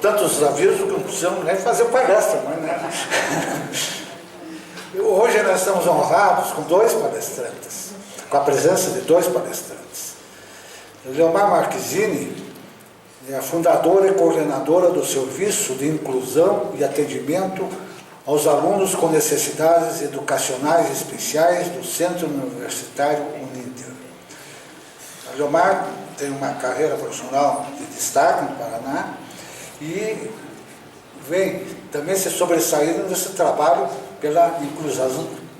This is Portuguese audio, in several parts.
tantos avisos que não precisamos nem fazer palestra, mas, né? Hoje nós estamos honrados com 2 palestrantes, com a presença de 2 palestrantes. Leomar Marquezine é a fundadora e coordenadora do Serviço de Inclusão e Atendimento aos Alunos com Necessidades Educacionais Especiais do Centro Universitário Uninter. A Leomar tem uma carreira profissional de destaque no Paraná e vem também se sobressaindo nesse trabalho pela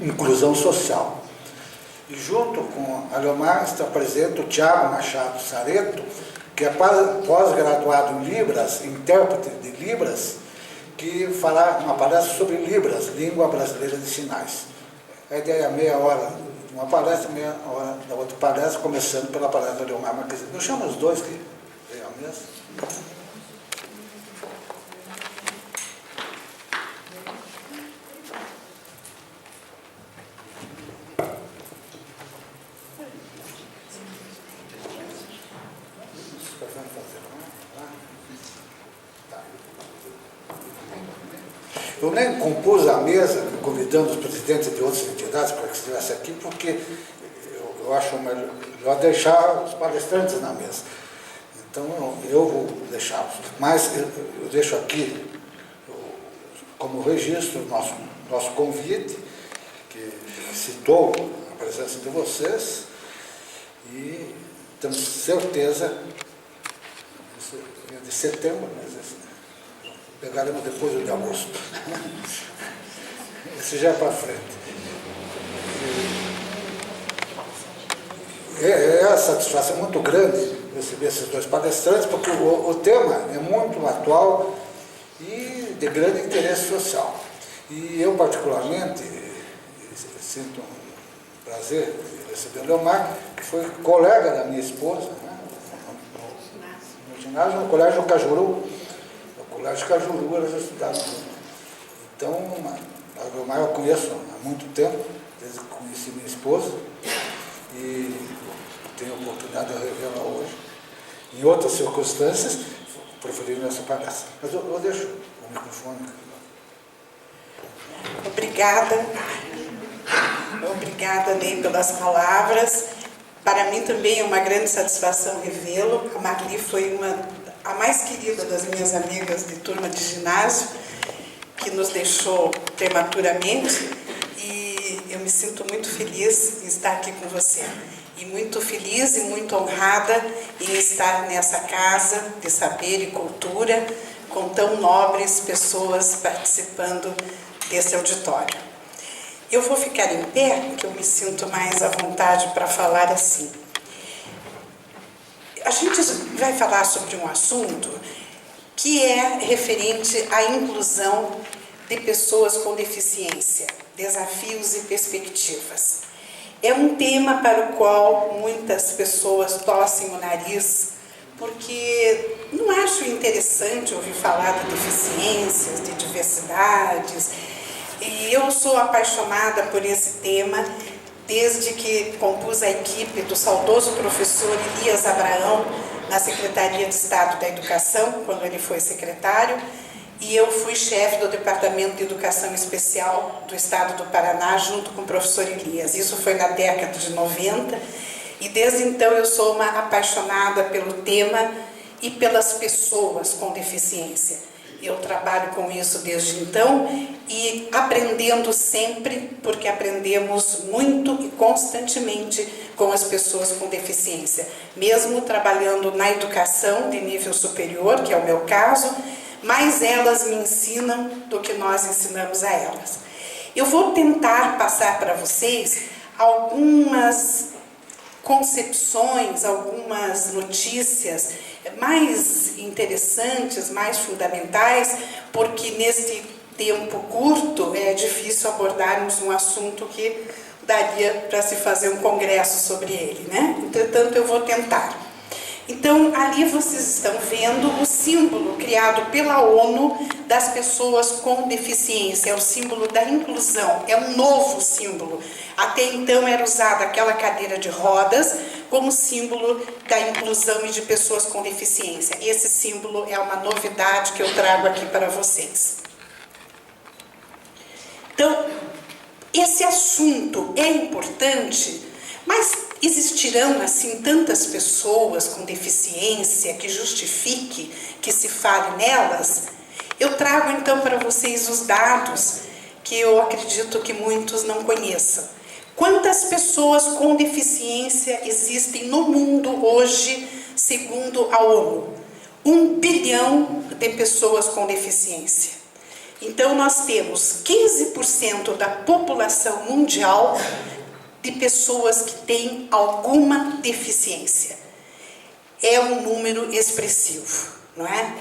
inclusão social. E junto com a Leomar está presente o Tiago Machado Sareto, que é pós-graduado em Libras, intérprete de Libras, que fará uma palestra sobre Libras, Língua Brasileira de Sinais. A ideia é meia hora de uma palestra, meia hora da outra palestra, começando pela palestra da Leomar Marquezine. Eu chamo os 2 que veio a mesa. Eu nem compus a mesa, convidando os presidentes de outras entidades para que estivessem aqui, porque eu acho melhor deixar os palestrantes na mesa. Então, eu vou deixá-los. Mas eu deixo aqui, como registro, o nosso convite, que citou a presença de vocês, e temos certeza, de setembro, mas pegaremos depois do de agosto. Esse já é para frente. É a satisfação muito grande receber esses 2 palestrantes, porque o tema é muito atual e de grande interesse social. E eu, particularmente, sinto um prazer de receber o Leomar, que foi colega da minha esposa, né, no ginásio, no Colégio Cajuru. O Colégio Cajuru, elas estudaram junto. Então, a Leomar eu conheço há muito tempo, desde que conheci minha esposa, e tenho a oportunidade de revê-la hoje. Em outras circunstâncias, preferi nessa palestra. Mas eu deixo o microfone. Obrigada, Ney, pelas palavras. Para mim também é uma grande satisfação revê-lo. A Marli foi a mais querida das minhas amigas de turma de ginásio, que nos deixou prematuramente, e eu me sinto muito feliz em estar aqui com você. E muito feliz e muito honrada em estar nessa casa de saber e cultura, com tão nobres pessoas participando desse auditório. Eu vou ficar em pé, porque eu me sinto mais à vontade para falar assim. A gente vai falar sobre um assunto que é referente à inclusão de pessoas com deficiência, desafios e perspectivas. É um tema para o qual muitas pessoas torcem o nariz, porque não acho interessante ouvir falar de deficiências, de diversidades. E eu sou apaixonada por esse tema desde que compus a equipe do saudoso professor Elias Abraão na Secretaria de Estado da Educação, quando ele foi secretário, e eu fui chefe do Departamento de Educação Especial do Estado do Paraná, junto com o professor Elias. Isso foi na década de 90, e desde então eu sou uma apaixonada pelo tema e pelas pessoas com deficiência. Eu trabalho com isso desde então e aprendendo sempre, porque aprendemos muito e constantemente com as pessoas com deficiência. Mesmo trabalhando na educação de nível superior, que é o meu caso, mais elas me ensinam do que nós ensinamos a elas. Eu vou tentar passar para vocês algumas concepções, algumas notícias mais interessantes, mais fundamentais, porque neste tempo curto é difícil abordarmos um assunto que daria para se fazer um congresso sobre ele, né? Entretanto, eu vou tentar. Então, ali vocês estão vendo o símbolo criado pela ONU das pessoas com deficiência, é o símbolo da inclusão, é um novo símbolo. Até então era usada aquela cadeira de rodas como símbolo da inclusão e de pessoas com deficiência. Esse símbolo é uma novidade que eu trago aqui para vocês. Então, esse assunto é importante, mas existirão, assim, tantas pessoas com deficiência que justifique que se fale nelas? Eu trago, então, para vocês os dados que eu acredito que muitos não conheçam. Quantas pessoas com deficiência existem no mundo hoje, segundo a ONU? 1 bilhão de pessoas com deficiência. Então, nós temos 15% da população mundial de pessoas que têm alguma deficiência. É um número expressivo, não é?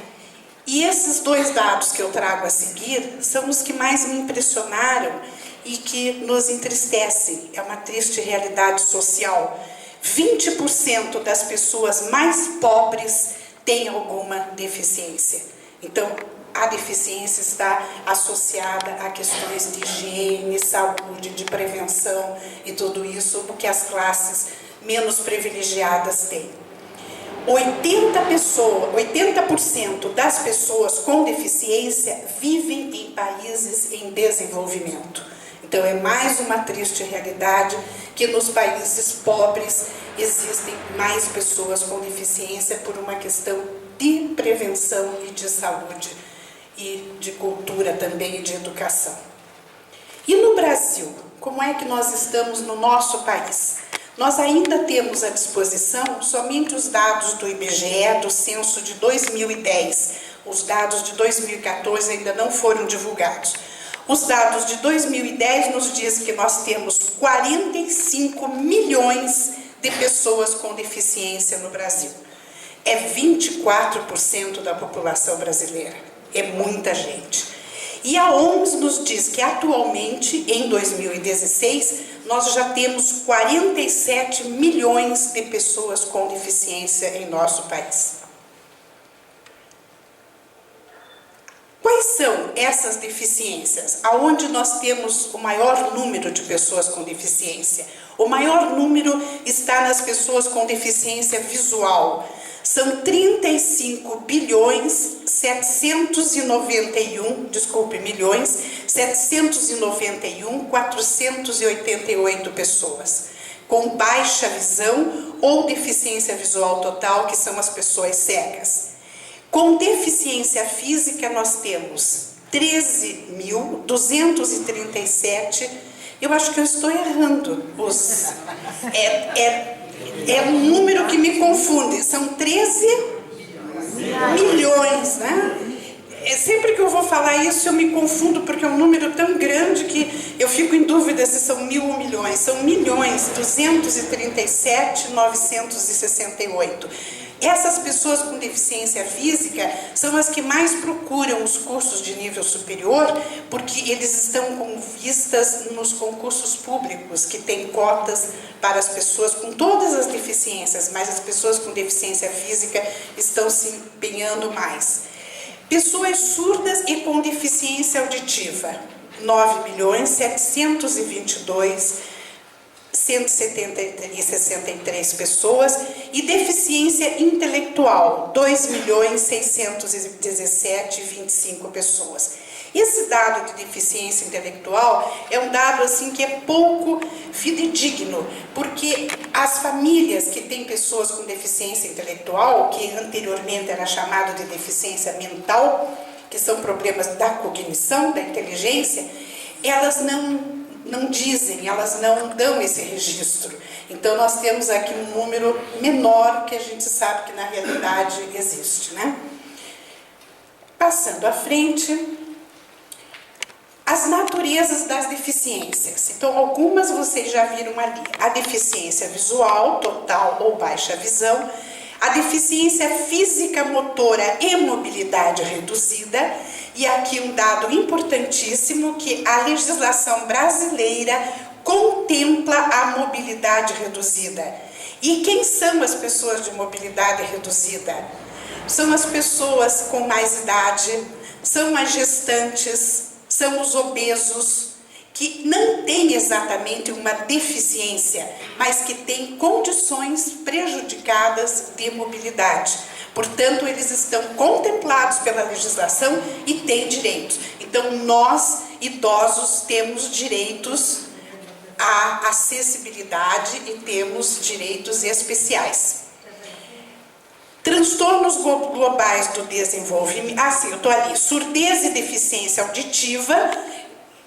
E esses dois dados que eu trago a seguir são os que mais me impressionaram e que nos entristecem. É uma triste realidade social. 20% das pessoas mais pobres têm alguma deficiência. Então, a deficiência está associada a questões de higiene, saúde, de prevenção e tudo isso, o que as classes menos privilegiadas têm. 80% das pessoas com deficiência vivem em países em desenvolvimento. Então, é mais uma triste realidade que nos países pobres existem mais pessoas com deficiência por uma questão de prevenção e de saúde e de cultura também e de educação. E no Brasil, como é que nós estamos no nosso país? Nós ainda temos à disposição somente os dados do IBGE, do censo de 2010. Os dados de 2014 ainda não foram divulgados. Os dados de 2010 nos diz que nós temos 45 milhões de pessoas com deficiência no Brasil. É 24% da população brasileira. É muita gente. E a OMS nos diz que atualmente, em 2016, nós já temos 47 milhões de pessoas com deficiência em nosso país. Quais são essas deficiências? Aonde nós temos o maior número de pessoas com deficiência? O maior número está nas pessoas com deficiência visual. São 791.488 pessoas com baixa visão ou deficiência visual total, que são as pessoas cegas. Com deficiência física, nós temos 13.237. Eu acho que eu estou errando. É um número que me confunde. São 13 milhões, né? Sempre que eu vou falar isso, eu me confundo, porque é um número tão grande que eu fico em dúvida se são 1.000 ou milhões. São 1.237.968. Essas pessoas com deficiência física são as que mais procuram os cursos de nível superior, porque eles estão com vistas nos concursos públicos, que têm cotas para as pessoas com todas as deficiências, mas as pessoas com deficiência física estão se empenhando mais. Pessoas surdas e com deficiência auditiva, 9.722.163 pessoas, e deficiência intelectual, 2.617.025 pessoas. Esse dado de deficiência intelectual é um dado assim que é pouco fidedigno, porque as famílias que têm pessoas com deficiência intelectual, que anteriormente era chamado de deficiência mental, que são problemas da cognição, da inteligência, elas não dizem, elas não dão esse registro. Então, nós temos aqui um número menor que a gente sabe que na realidade existe, né? Passando à frente, as naturezas das deficiências. Então, algumas vocês já viram ali. A deficiência visual, total ou baixa visão, a deficiência física, motora e mobilidade reduzida. E aqui um dado importantíssimo, que a legislação brasileira contempla a mobilidade reduzida. E quem são as pessoas de mobilidade reduzida? São as pessoas com mais idade, são as gestantes, são os obesos que não tem exatamente uma deficiência, mas que tem condições prejudicadas de mobilidade. Portanto, eles estão contemplados pela legislação e têm direitos. Então, nós, idosos, temos direitos à acessibilidade e temos direitos especiais. Transtornos globais do desenvolvimento. Eu estou ali. Surdez e deficiência auditiva.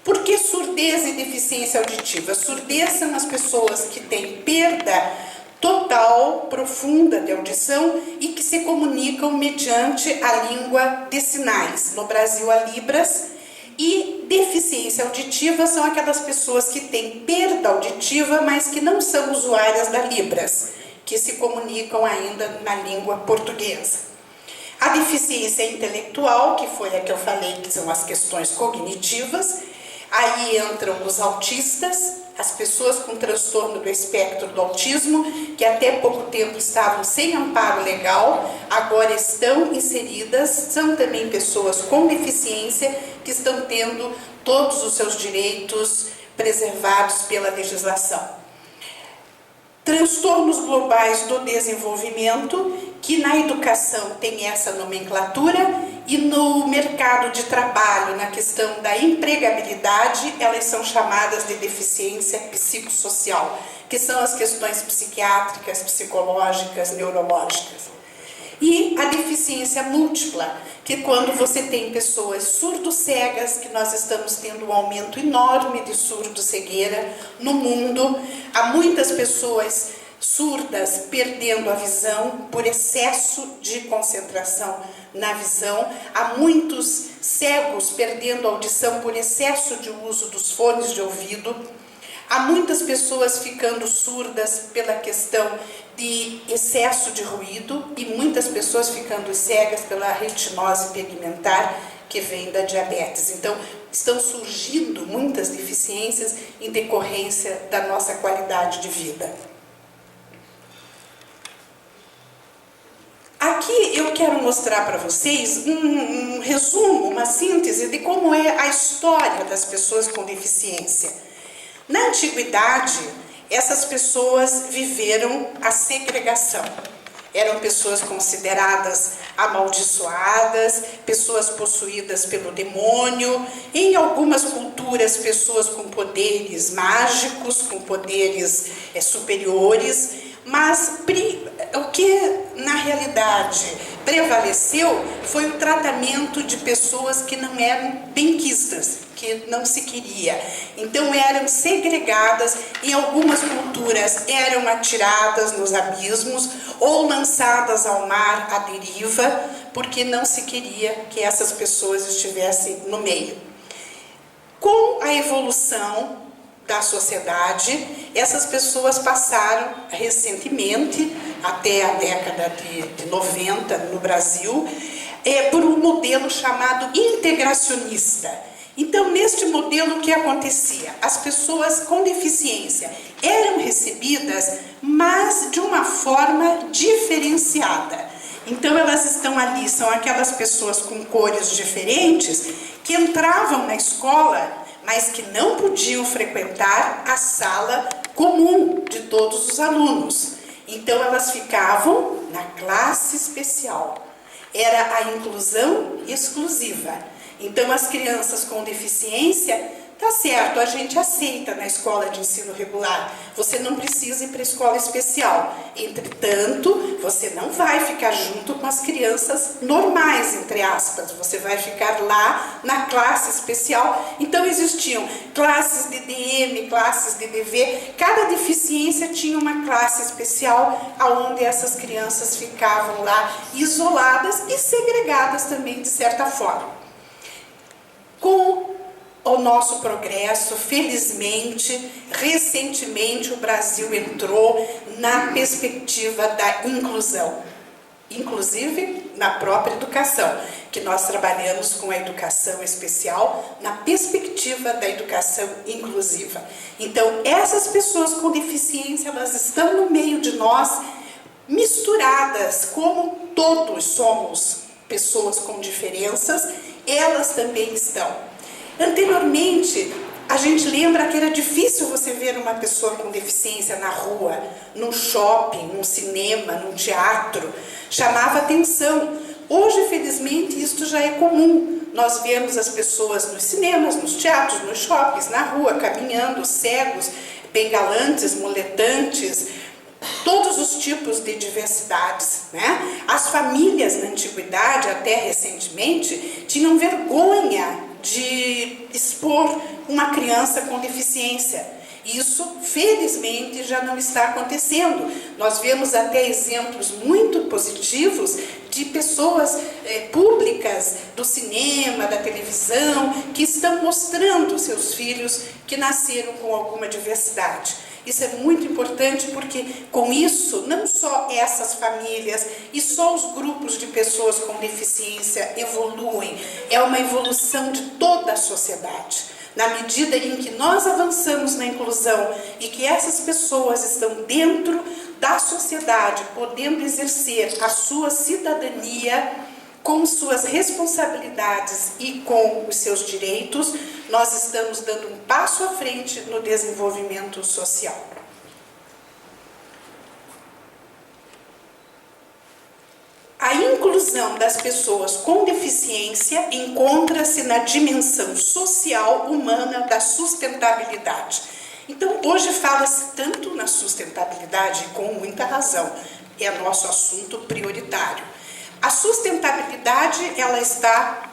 Por que surdez e deficiência auditiva? Surdez são as pessoas que têm perda total, profunda de audição e que se comunicam mediante a língua de sinais. No Brasil, a Libras. E deficiência auditiva são aquelas pessoas que têm perda auditiva, mas que não são usuárias da Libras, que se comunicam ainda na língua portuguesa. A deficiência intelectual, que foi a que eu falei, que são as questões cognitivas. Aí entram os autistas, as pessoas com transtorno do espectro do autismo, que até pouco tempo estavam sem amparo legal, agora estão inseridas, são também pessoas com deficiência que estão tendo todos os seus direitos preservados pela legislação. Transtornos globais do desenvolvimento, que na educação tem essa nomenclatura, e no mercado de trabalho, na questão da empregabilidade, elas são chamadas de deficiência psicossocial, que são as questões psiquiátricas, psicológicas, neurológicas. E a deficiência múltipla, que quando você tem pessoas surdo-cegas, que nós estamos tendo um aumento enorme de surdo-cegueira no mundo, há muitas pessoas surdas perdendo a visão por excesso de concentração na visão, há muitos cegos perdendo a audição por excesso de uso dos fones de ouvido, há muitas pessoas ficando surdas pela questão de excesso de ruído e muitas pessoas ficando cegas pela retinose pigmentar que vem da diabetes. Então, estão surgindo muitas deficiências em decorrência da nossa qualidade de vida. Aqui eu quero mostrar para vocês um resumo, uma síntese de como é a história das pessoas com deficiência. Na antiguidade, essas pessoas viveram a segregação. Eram pessoas consideradas amaldiçoadas, pessoas possuídas pelo demônio. Em algumas culturas, pessoas com poderes mágicos, com poderes superiores. Mas o que na realidade prevaleceu foi o tratamento de pessoas que não eram benquistas, que não se queria. Então eram segregadas, em algumas culturas eram atiradas nos abismos ou lançadas ao mar à deriva, porque não se queria que essas pessoas estivessem no meio. Com a evolução da sociedade, essas pessoas passaram recentemente, até a década de 90 no Brasil, por um modelo chamado integracionista. Então, neste modelo, o que acontecia? As pessoas com deficiência eram recebidas, mas de uma forma diferenciada. Então, elas estão ali, são aquelas pessoas com cores diferentes que entravam na escola, mas que não podiam frequentar a sala comum de todos os alunos. Então, elas ficavam na classe especial. Era a inclusão exclusiva. Então, as crianças com deficiência, tá certo, a gente aceita na escola de ensino regular. Você não precisa ir para a escola especial. Entretanto, você não vai ficar junto com as crianças normais, entre aspas. Você vai ficar lá na classe especial. Então, existiam classes de DM, classes de DV. Cada deficiência tinha uma classe especial, onde essas crianças ficavam lá isoladas e segregadas também, de certa forma. Com o nosso progresso, felizmente, recentemente o Brasil entrou na perspectiva da inclusão, inclusive na própria educação, que nós trabalhamos com a educação especial na perspectiva da educação inclusiva. Então, essas pessoas com deficiência, elas estão no meio de nós, misturadas, como todos somos pessoas com diferenças, elas também estão. Anteriormente, A gente lembra que era difícil você ver uma pessoa com deficiência na rua, num shopping, num cinema, num teatro. Chamava atenção. Hoje, felizmente, isso já é comum. Nós vemos as pessoas nos cinemas, nos teatros, nos shoppings, na rua, caminhando, cegos, bengalantes, muletantes, todos os tipos de diversidades, né? As famílias na antiguidade, até recentemente, tinham vergonha de expor uma criança com deficiência. Isso, felizmente, já não está acontecendo. Nós vemos até exemplos muito positivos de pessoas públicas do cinema, da televisão, que estão mostrando seus filhos que nasceram com alguma diversidade. Isso é muito importante porque, com isso, não só essas famílias e só os grupos de pessoas com deficiência evoluem, é uma evolução de toda a sociedade. Na medida em que nós avançamos na inclusão e que essas pessoas estão dentro da sociedade, podendo exercer a sua cidadania com suas responsabilidades e com os seus direitos, nós estamos dando um passo à frente no desenvolvimento social. A inclusão das pessoas com deficiência encontra-se na dimensão social humana da sustentabilidade. Então, hoje fala-se tanto na sustentabilidade, e com muita razão, é nosso assunto prioritário. A sustentabilidade, ela está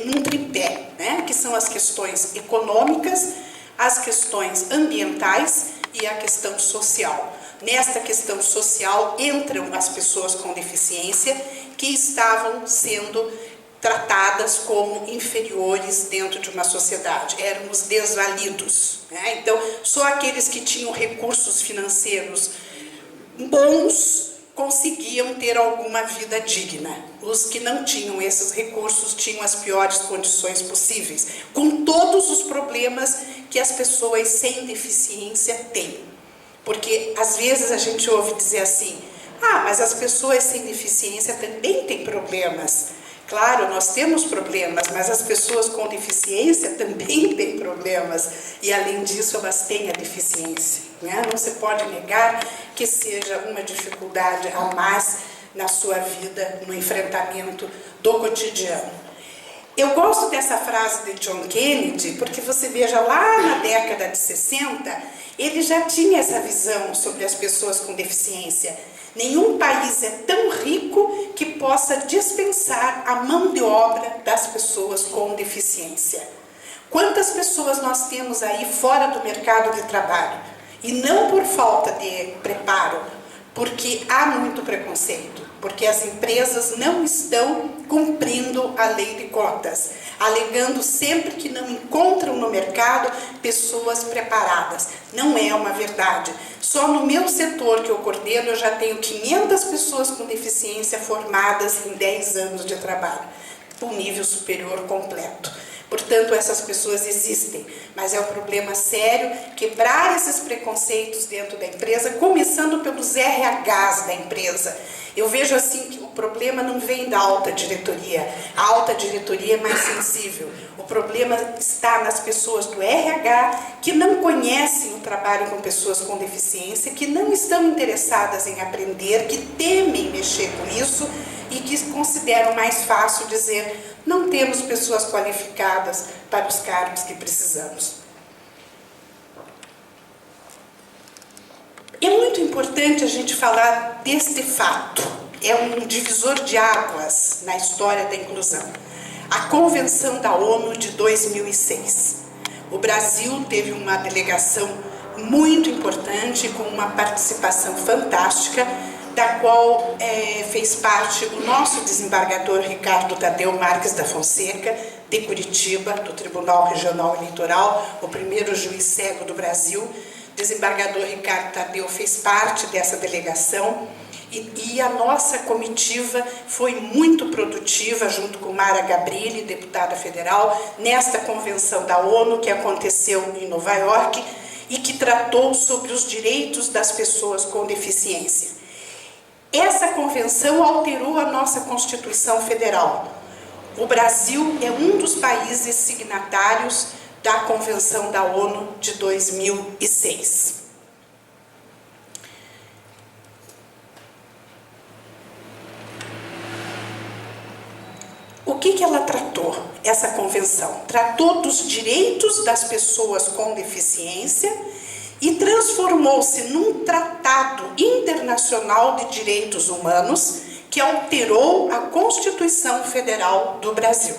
num tripé, né? Que são as questões econômicas, as questões ambientais e a questão social. Nesta questão social entram as pessoas com deficiência que estavam sendo tratadas como inferiores dentro de uma sociedade, eram os desvalidos, né? Então, só aqueles que tinham recursos financeiros bons conseguiam ter alguma vida digna. Os que não tinham esses recursos tinham as piores condições possíveis, com todos os problemas que as pessoas sem deficiência têm. Porque às vezes a gente ouve dizer assim: ah, mas as pessoas sem deficiência também têm problemas. Claro, nós temos problemas, mas as pessoas com deficiência também têm problemas. E além disso, elas têm a deficiência, né? Não se pode negar que seja uma dificuldade a mais na sua vida, no enfrentamento do cotidiano. Eu gosto dessa frase de John Kennedy, porque você veja, lá na década de 60, ele já tinha essa visão sobre as pessoas com deficiência. Nenhum país é tão rico que possa dispensar a mão de obra das pessoas com deficiência. Quantas pessoas nós temos aí fora do mercado de trabalho? E não por falta de preparo, porque há muito preconceito, porque as empresas não estão cumprindo a lei de cotas, alegando sempre que não encontram no mercado pessoas preparadas. Não é uma verdade. Só no meu setor que eu coordeno, eu já tenho 500 pessoas com deficiência formadas em 10 anos de trabalho, com nível superior completo. Portanto, essas pessoas existem, mas é um problema sério quebrar esses preconceitos dentro da empresa, começando pelos RHs da empresa. Eu vejo assim que o problema não vem da alta diretoria. A alta diretoria é mais sensível. O problema está nas pessoas do RH que não conhecem o trabalho com pessoas com deficiência, que não estão interessadas em aprender, que temem mexer com isso e que consideram mais fácil dizer: não temos pessoas qualificadas para os cargos que precisamos. É muito importante a gente falar deste fato. É um divisor de águas na história da inclusão. A Convenção da ONU de 2006. O Brasil teve uma delegação muito importante, com uma participação fantástica, da qual fez parte o nosso desembargador Ricardo Tadeu Marques da Fonseca, de Curitiba, do Tribunal Regional Eleitoral, o primeiro juiz cego do Brasil. Desembargador Ricardo Tadeu fez parte dessa delegação e a nossa comitiva foi muito produtiva, junto com Mara Gabrilli, deputada federal, nesta convenção da ONU que aconteceu em Nova York e que tratou sobre os direitos das pessoas com deficiência. Essa convenção alterou a nossa Constituição Federal. O Brasil é um dos países signatários da Convenção da ONU de 2006. O que ela tratou, essa convenção? Tratou dos direitos das pessoas com deficiência e transformou-se num tratado internacional de direitos humanos que alterou a Constituição Federal do Brasil.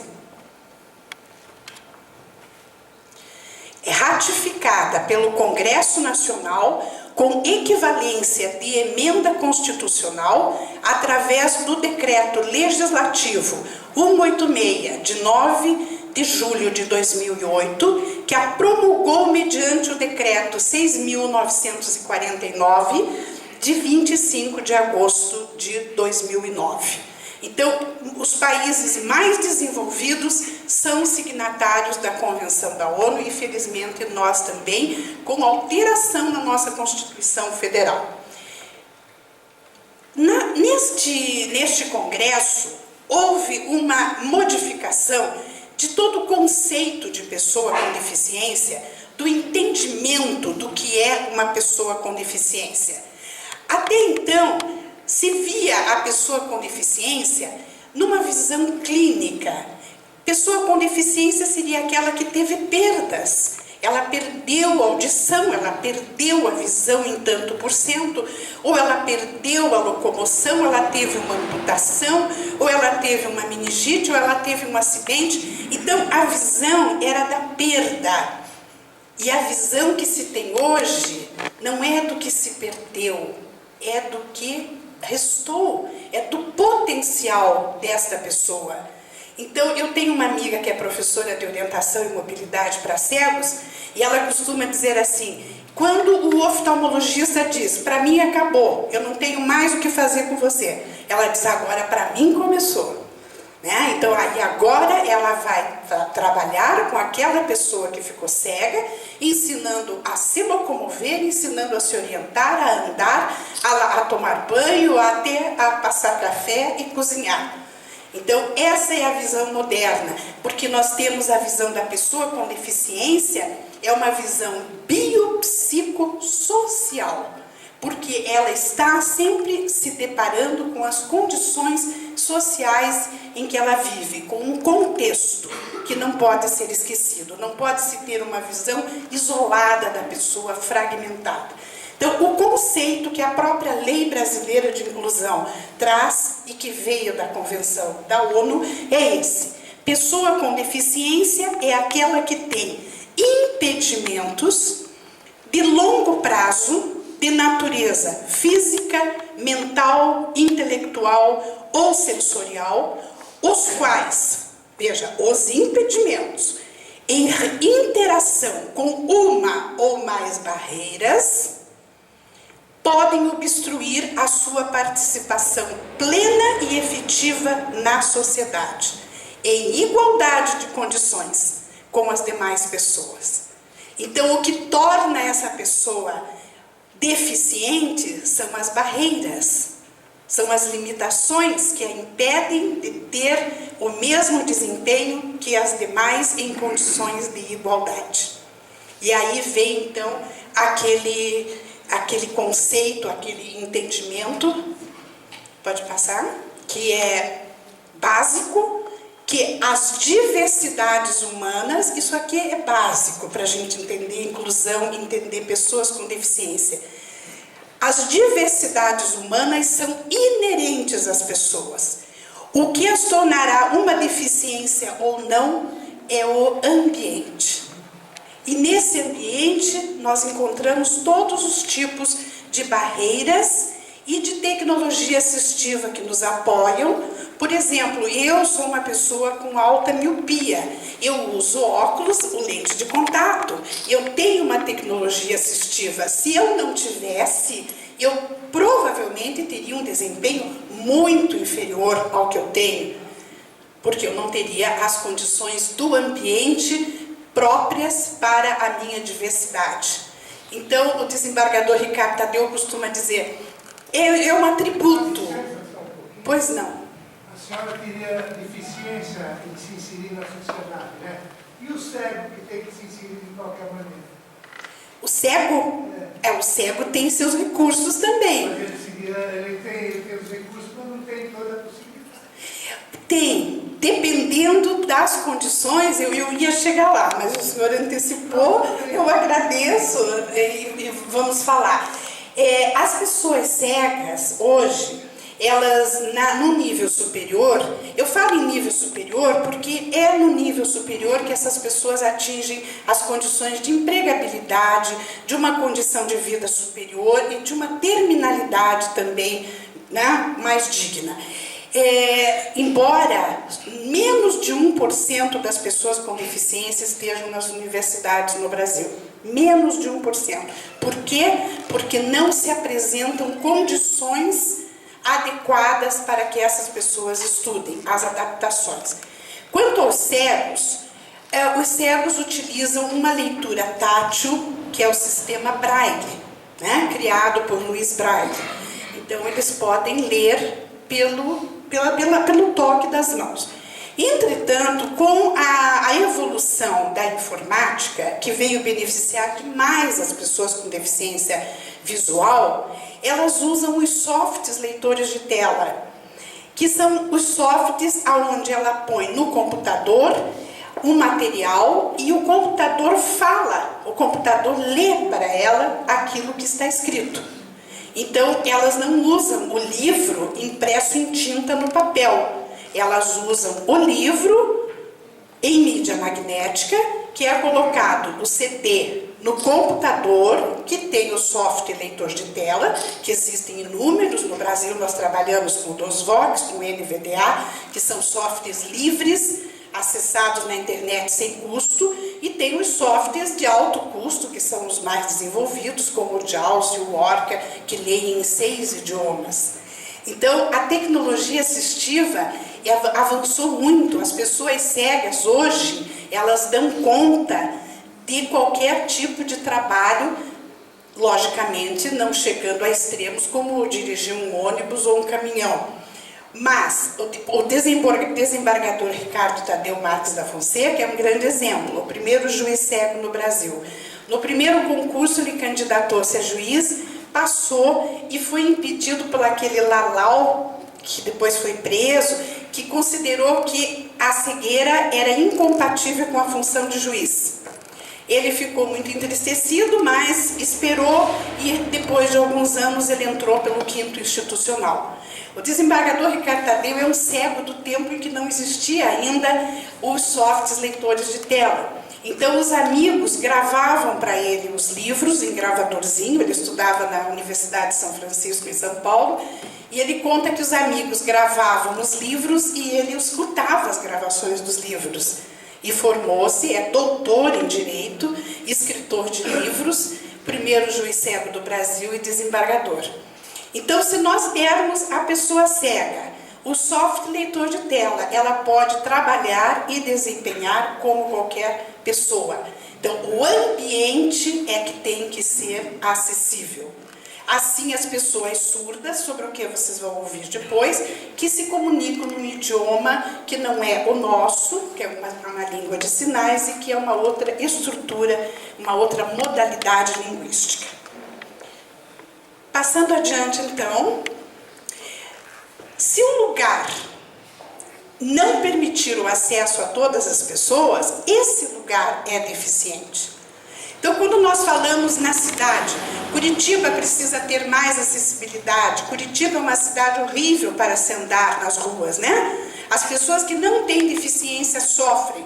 É ratificada pelo Congresso Nacional com equivalência de emenda constitucional através do Decreto Legislativo 186, de 9 de julho de 2008, que a promulgou mediante o Decreto 6.949, de 25 de agosto de 2009. Então, os países mais desenvolvidos são signatários da Convenção da ONU e, felizmente, nós também, com alteração na nossa Constituição Federal. Neste congresso, houve uma modificação de todo o conceito de pessoa com deficiência, do entendimento do que é uma pessoa com deficiência. Até então, se via a pessoa com deficiência numa visão clínica. Pessoa com deficiência seria aquela que teve perdas. Ela perdeu a audição, ela perdeu a visão em tanto por cento, ou ela perdeu a locomoção, ela teve uma amputação, ou ela teve uma meningite, ou ela teve um acidente. Então, a visão era da perda. E a visão que se tem hoje não é do que se perdeu, é do que restou, é do potencial desta pessoa. Então, eu tenho uma amiga que é professora de orientação e mobilidade para cegos, e ela costuma dizer assim, quando o oftalmologista diz, para mim acabou, eu não tenho mais o que fazer com você, ela diz, agora para mim começou. Né? Então, aí agora ela vai trabalhar com aquela pessoa que ficou cega, ensinando a se locomover, ensinando a se orientar, a andar, a tomar banho, até a passar café e cozinhar. Então, essa é a visão moderna, porque nós temos a visão da pessoa com deficiência, é uma visão biopsicossocial, porque ela está sempre se deparando com as condições sociais em que ela vive, com um contexto que não pode ser esquecido, não pode se ter uma visão isolada da pessoa, fragmentada. Então, o conceito que a própria Lei Brasileira de Inclusão traz e que veio da Convenção da ONU é esse. Pessoa com deficiência é aquela que tem impedimentos de longo prazo de natureza física, mental, intelectual ou sensorial, os quais, veja, os impedimentos, em interação com uma ou mais barreiras, podem obstruir a sua participação plena e efetiva na sociedade, em igualdade de condições com as demais pessoas. Então, o que torna essa pessoa deficiente são as barreiras, são as limitações que a impedem de ter o mesmo desempenho que as demais em condições de igualdade. E aí vem, então, aquele conceito, aquele entendimento, pode passar, que é básico, que as diversidades humanas, isso aqui é básico para a gente entender inclusão, entender pessoas com deficiência. As diversidades humanas são inerentes às pessoas. O que as tornará uma deficiência ou não é o ambiente. E nesse ambiente nós encontramos todos os tipos de barreiras e de tecnologia assistiva que nos apoiam. Por exemplo, eu sou uma pessoa com alta miopia. Eu uso óculos, lente de contato. Eu tenho uma tecnologia assistiva. Se eu não tivesse, eu provavelmente teria um desempenho muito inferior ao que eu tenho, porque eu não teria as condições do ambiente próprias para a minha diversidade. Então, o desembargador Ricardo Tadeu costuma dizer, é um atributo. Pois não. senhora teria deficiência em se inserir na sociedade, né? E o cego que tem que se inserir de qualquer maneira? O cego? O cego tem seus recursos também. Mas ele tem os recursos, mas não tem toda a possibilidade. Tem, dependendo das condições, eu ia chegar lá, mas o senhor antecipou, eu agradeço e vamos falar. As pessoas cegas, hoje, elas, no nível superior, eu falo em nível superior porque é no nível superior que essas pessoas atingem as condições de empregabilidade, de uma condição de vida superior e de uma terminalidade também, né, mais digna. Embora menos de 1% das pessoas com deficiência estejam nas universidades no Brasil. Menos de 1%. Por quê? Porque não se apresentam condições adequadas para que essas pessoas estudem, as adaptações. Quanto aos cegos, os cegos utilizam uma leitura tátil, que é o sistema Braille, né, criado por Louis Braille. Então, eles podem ler pelo toque das mãos. Entretanto, com a evolução da informática, que veio beneficiar demais as pessoas com deficiência visual, elas usam os softs leitores de tela, que são os softs onde ela põe no computador um material e o computador fala, o computador lê para ela aquilo que está escrito. Então, elas não usam o livro impresso em tinta no papel. Elas usam o livro em mídia magnética, que é colocado o CD no computador, que tem o software leitor de tela, que existem inúmeros. No Brasil, nós trabalhamos com o DOSVox, com o NVDA, que são softwares livres, acessados na internet sem custo, e tem os softwares de alto custo, que são os mais desenvolvidos, como o JAWS e o Orca, que leem em 6 idiomas. Então, a tecnologia assistiva avançou muito. As pessoas cegas hoje, elas dão conta de qualquer tipo de trabalho, logicamente não chegando a extremos como dirigir um ônibus ou um caminhão. Mas o desembargador Ricardo Tadeu Marques da Fonseca é um grande exemplo, o primeiro juiz cego no Brasil. No primeiro concurso ele candidatou-se a juiz, passou e foi impedido por aquele Lalau, que depois foi preso, que considerou que a cegueira era incompatível com a função de juiz. Ele ficou muito entristecido, mas esperou e depois de alguns anos ele entrou pelo 5º institucional. O desembargador Ricardo Tadeu é um cego do tempo em que não existia ainda os softs leitores de tela. Então os amigos gravavam para ele os livros em gravadorzinho, ele estudava na Universidade de São Francisco, em São Paulo, e ele conta que os amigos gravavam os livros e ele escutava as gravações dos livros. E formou-se, é doutor em Direito, escritor de livros, primeiro juiz cego do Brasil e desembargador. Então, se nós dermos à pessoa cega o software leitor de tela, ela pode trabalhar e desempenhar como qualquer pessoa. Então, o ambiente é que tem que ser acessível. Assim, as pessoas surdas, sobre o que vocês vão ouvir depois, que se comunicam num idioma que não é o nosso, que é uma língua de sinais e que é uma outra estrutura, uma outra modalidade linguística. Passando adiante, então, se um lugar não permitir o acesso a todas as pessoas, esse lugar é deficiente. Então, quando nós falamos na cidade, Curitiba precisa ter mais acessibilidade. Curitiba é uma cidade horrível para se andar nas ruas, né? As pessoas que não têm deficiência sofrem.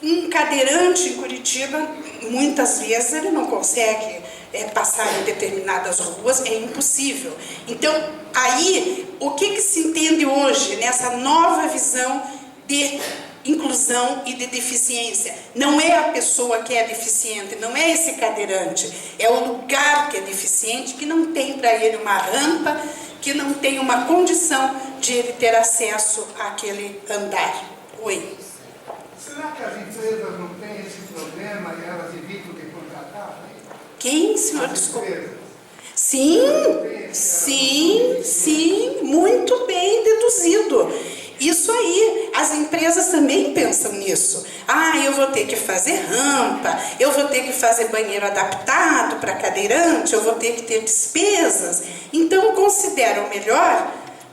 Um cadeirante em Curitiba, muitas vezes, ele não consegue passar em determinadas ruas, é impossível. Então, aí, o que se entende hoje nessa nova visão de inclusão e de deficiência? Não é a pessoa que é deficiente, não é esse cadeirante, é o lugar que é deficiente, que não tem para ele uma rampa, que não tem uma condição de ele ter acesso àquele andar. Oi. Será que as empresas não têm esse problema e elas evitam de contratar? Quem, senhor? Desculpa. Sim, muito bem deduzido. Isso aí, as empresas também pensam nisso. Ah, eu vou ter que fazer rampa, eu vou ter que fazer banheiro adaptado para cadeirante, eu vou ter que ter despesas. Então, consideram melhor,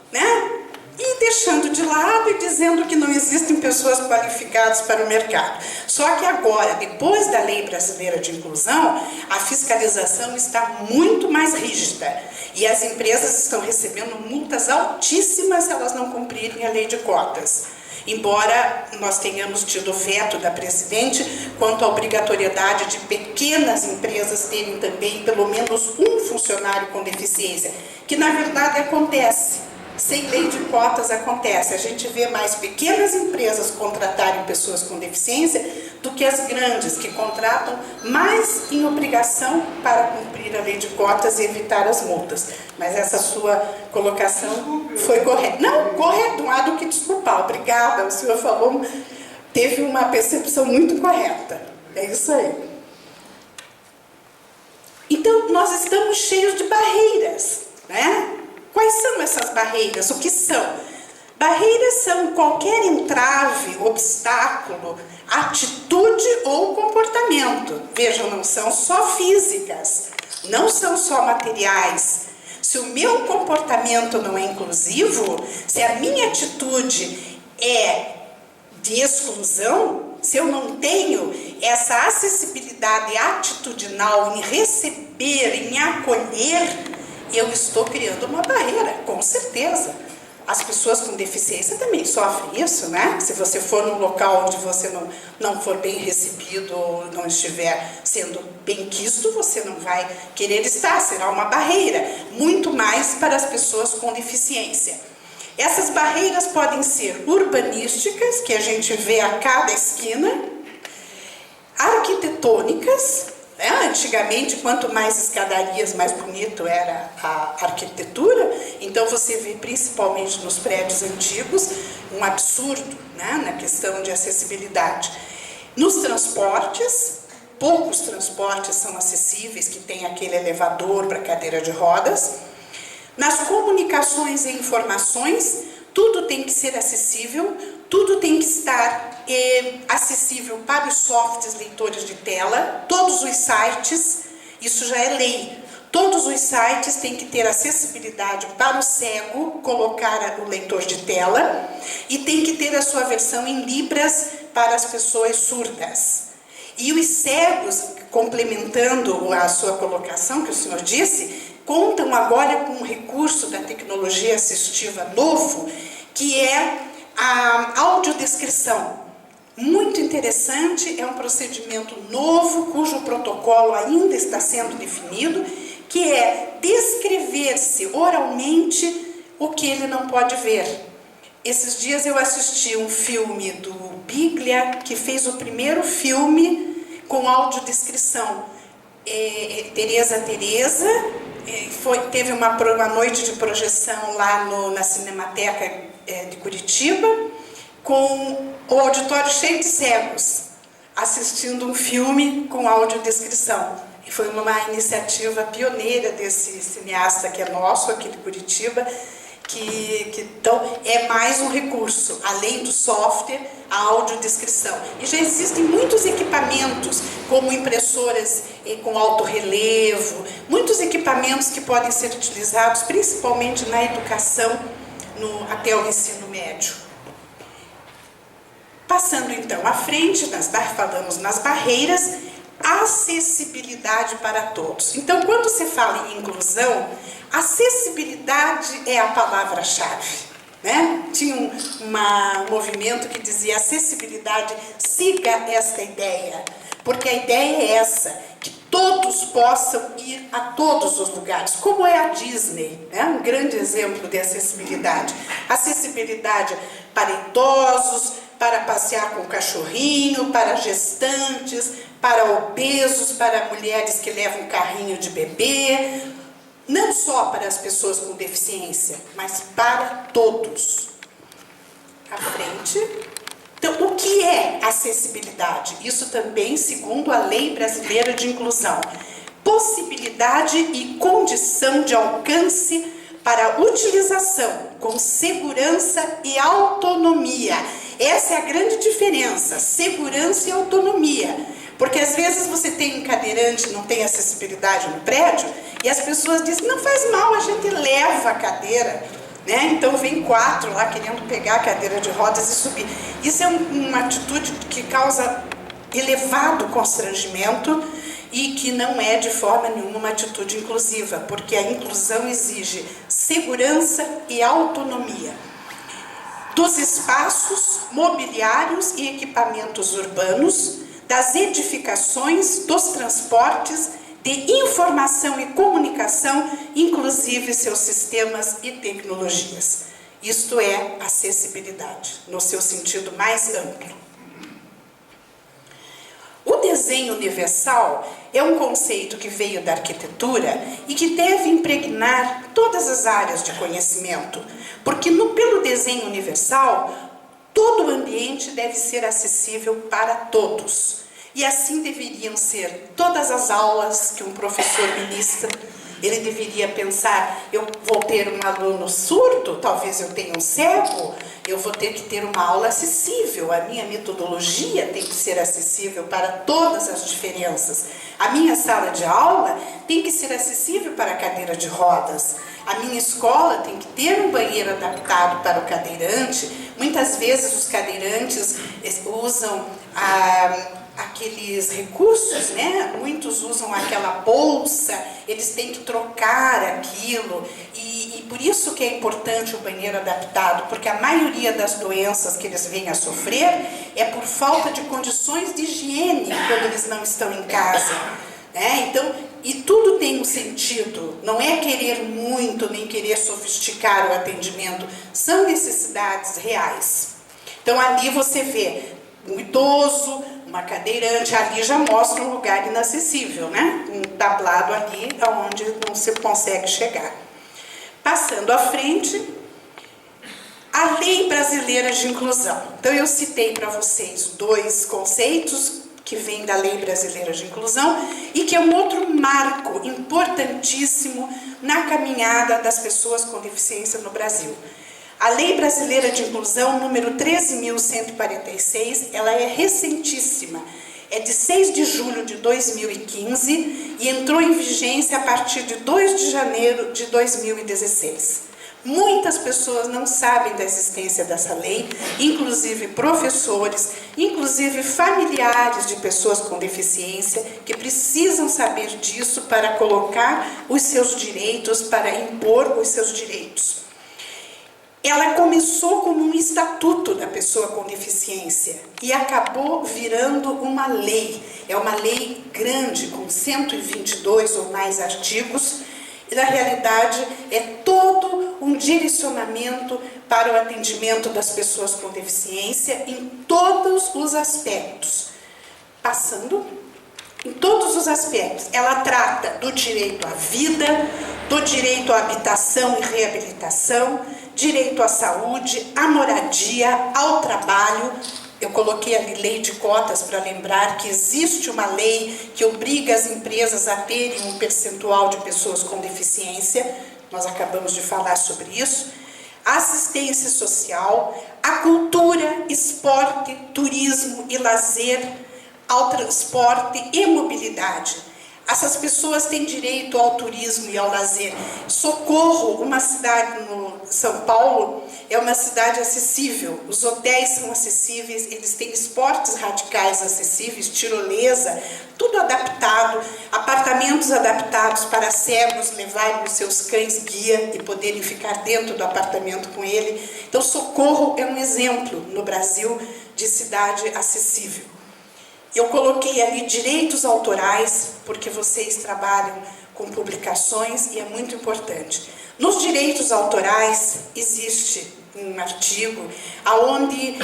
né? E deixando de lado e dizendo que não existem pessoas qualificadas para o mercado. Só que agora, depois da Lei Brasileira de Inclusão, a fiscalização está muito mais rígida. E as empresas estão recebendo multas altíssimas se elas não cumprirem a lei de cotas. Embora nós tenhamos tido veto da presidente quanto à obrigatoriedade de pequenas empresas terem também pelo menos um funcionário com deficiência, que na verdade acontece. Sem lei de cotas acontece. A gente vê mais pequenas empresas contratarem pessoas com deficiência do que as grandes, que contratam mais em obrigação para cumprir a lei de cotas e evitar as multas. Mas essa sua colocação foi correta. Não, correto, não há do que desculpar. Obrigada, o senhor falou, teve uma percepção muito correta. É isso aí. Então, nós estamos cheios de barreiras, né? Quais são essas barreiras? O que são? Barreiras são qualquer entrave, obstáculo, atitude ou comportamento. Vejam, não são só físicas, não são só materiais. Se o meu comportamento não é inclusivo, se a minha atitude é de exclusão, se eu não tenho essa acessibilidade atitudinal em receber, em acolher, eu estou criando uma barreira, com certeza. As pessoas com deficiência também sofrem isso, né? Se você for num local onde você não for bem recebido ou não estiver sendo bem quisto, você não vai querer estar, será uma barreira. Muito mais para as pessoas com deficiência. Essas barreiras podem ser urbanísticas, que a gente vê a cada esquina, arquitetônicas. Antigamente, quanto mais escadarias, mais bonito era a arquitetura. Então, você vê, principalmente nos prédios antigos, um absurdo, né, na questão de acessibilidade. Nos transportes, poucos transportes são acessíveis, que tem aquele elevador para cadeira de rodas. Nas comunicações e informações, tudo tem que ser acessível, tudo tem que estar acessível para os softwares leitores de tela, todos os sites, isso já é lei. Todos os sites têm que ter acessibilidade para o cego colocar o leitor de tela e tem que ter a sua versão em libras para as pessoas surdas. E os cegos, complementando a sua colocação que o senhor disse, contam agora com um recurso da tecnologia assistiva novo, que é a audiodescrição. Muito interessante, é um procedimento novo, cujo protocolo ainda está sendo definido, que é descrever-se oralmente o que ele não pode ver. Esses dias eu assisti um filme do Biglia, que fez o primeiro filme com audiodescrição. Tereza, teve uma noite de projeção lá na Cinemateca de Curitiba, com o auditório cheio de cegos, assistindo um filme com audiodescrição. E foi uma iniciativa pioneira desse cineasta que é nosso, aqui de Curitiba, então é mais um recurso, além do software, a audiodescrição. E já existem muitos equipamentos, como impressoras com alto relevo, muitos equipamentos que podem ser utilizados principalmente na educação, até o ensino médio. Passando então à frente, falamos nas barreiras, acessibilidade para todos. Então, quando se fala em inclusão, acessibilidade é a palavra-chave, né? Tinha um movimento que dizia: acessibilidade, siga esta ideia, porque a ideia é essa, que todos possam ir a todos os lugares, como é a Disney, né? Um grande exemplo de acessibilidade. Acessibilidade para idosos, para passear com o cachorrinho, para gestantes, para obesos, para mulheres que levam carrinho de bebê, não só para as pessoas com deficiência, mas para todos. À frente. Então, o que é acessibilidade? Isso também, segundo a Lei Brasileira de Inclusão, possibilidade e condição de alcance para utilização com segurança e autonomia. Essa é a grande diferença, segurança e autonomia. Porque às vezes você tem um cadeirante, não tem acessibilidade no prédio, e as pessoas dizem, não faz mal, a gente leva a cadeira, né? Então vem 4 lá querendo pegar a cadeira de rodas e subir. Isso é uma atitude que causa elevado constrangimento e que não é de forma nenhuma uma atitude inclusiva, porque a inclusão exige segurança e autonomia dos espaços, mobiliários e equipamentos urbanos, das edificações, dos transportes, de informação e comunicação, inclusive seus sistemas e tecnologias. Isto é acessibilidade, no seu sentido mais amplo. O desenho universal é um conceito que veio da arquitetura e que deve impregnar todas as áreas de conhecimento, porque pelo desenho universal, todo o ambiente deve ser acessível para todos. E assim deveriam ser todas as aulas que um professor ministra. Ele deveria pensar, eu vou ter um aluno surdo, talvez eu tenha um cego, eu vou ter que ter uma aula acessível, a minha metodologia tem que ser acessível para todas as diferenças. A minha sala de aula tem que ser acessível para a cadeira de rodas. A minha escola tem que ter um banheiro adaptado para o cadeirante. Muitas vezes os cadeirantes usam aqueles recursos, né? Muitos usam aquela bolsa, eles têm que trocar aquilo e por isso que é importante o banheiro adaptado, porque a maioria das doenças que eles vêm a sofrer é por falta de condições de higiene quando eles não estão em casa, né? Então, e tudo tem um sentido, não é querer muito nem querer sofisticar o atendimento, são necessidades reais. Então ali você vê um idoso, uma cadeirante, ali já mostra um lugar inacessível, né? Um tablado ali onde não se consegue chegar. Passando à frente, a Lei Brasileira de Inclusão. Então eu citei para vocês 2 conceitos que vêm da Lei Brasileira de Inclusão e que é um outro marco importantíssimo na caminhada das pessoas com deficiência no Brasil. A Lei Brasileira de Inclusão, número 13.146, ela é recentíssima. É de 6 de julho de 2015 e entrou em vigência a partir de 2 de janeiro de 2016. Muitas pessoas não sabem da existência dessa lei, inclusive professores, inclusive familiares de pessoas com deficiência, que precisam saber disso para colocar os seus direitos, para impor os seus direitos. Ela começou como um estatuto da pessoa com deficiência e acabou virando uma lei. É uma lei grande, com 122 ou mais artigos, e na realidade é todo um direcionamento para o atendimento das pessoas com deficiência em todos os aspectos. Passando em todos os aspectos. Ela trata do direito à vida, do direito à habitação e reabilitação, direito à saúde, à moradia, ao trabalho. Eu coloquei ali lei de cotas para lembrar que existe uma lei que obriga as empresas a terem um percentual de pessoas com deficiência. Nós acabamos de falar sobre isso. A assistência social, a cultura, esporte, turismo e lazer, ao transporte e mobilidade. Essas pessoas têm direito ao turismo e ao lazer. Socorro, uma cidade no São Paulo, é uma cidade acessível. Os hotéis são acessíveis, eles têm esportes radicais acessíveis, tirolesa, tudo adaptado, apartamentos adaptados para cegos levarem os seus cães guia e poderem ficar dentro do apartamento com ele. Então, Socorro é um exemplo no Brasil de cidade acessível. Eu coloquei ali direitos autorais, porque vocês trabalham com publicações e é muito importante. Nos direitos autorais existe um artigo onde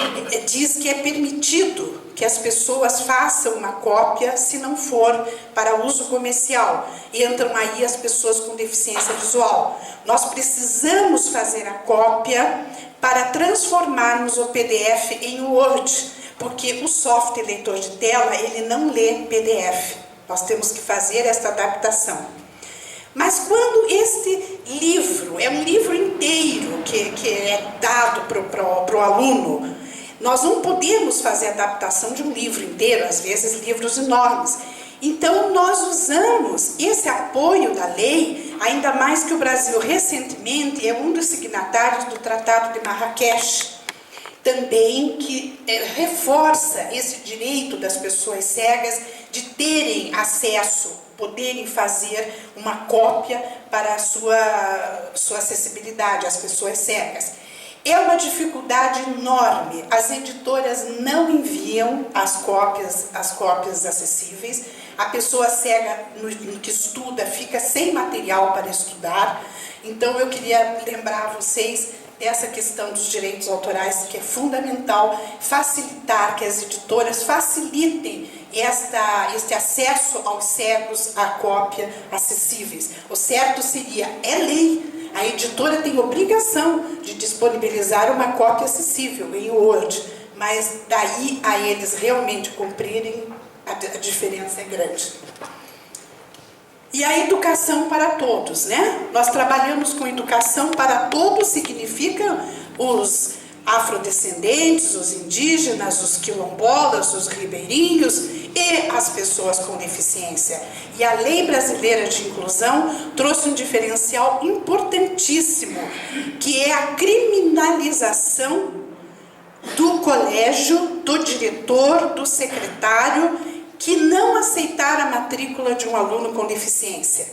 diz que é permitido que as pessoas façam uma cópia se não for para uso comercial. E entram aí as pessoas com deficiência visual. Nós precisamos fazer a cópia para transformarmos o PDF em Word, porque o software leitor de tela, ele não lê PDF. Nós temos que fazer essa adaptação. Mas quando livro, é um livro inteiro que é dado para o aluno. Nós não podemos fazer adaptação de um livro inteiro, às vezes livros enormes. Então, nós usamos esse apoio da lei, ainda mais que o Brasil recentemente é um dos signatários do Tratado de Marrakech, também que reforça esse direito das pessoas cegas de terem acesso, poderem fazer uma cópia para a sua acessibilidade às pessoas cegas. É uma dificuldade enorme. As editoras não enviam as cópias acessíveis. A pessoa cega no que estuda fica sem material para estudar. Então, eu queria lembrar a vocês dessa questão dos direitos autorais, que é fundamental facilitar, que as editoras facilitem este acesso aos cegos à cópia acessíveis. O certo seria, é lei. A editora tem obrigação de disponibilizar uma cópia acessível em Word, mas daí a eles realmente cumprirem, a diferença é grande. E a educação para todos, né? Nós trabalhamos com educação para todos, significa os afrodescendentes, os indígenas, os quilombolas, os ribeirinhos e as pessoas com deficiência. E a Lei Brasileira de Inclusão trouxe um diferencial importantíssimo, que é a criminalização do colégio, do diretor, do secretário, que não aceitar a matrícula de um aluno com deficiência.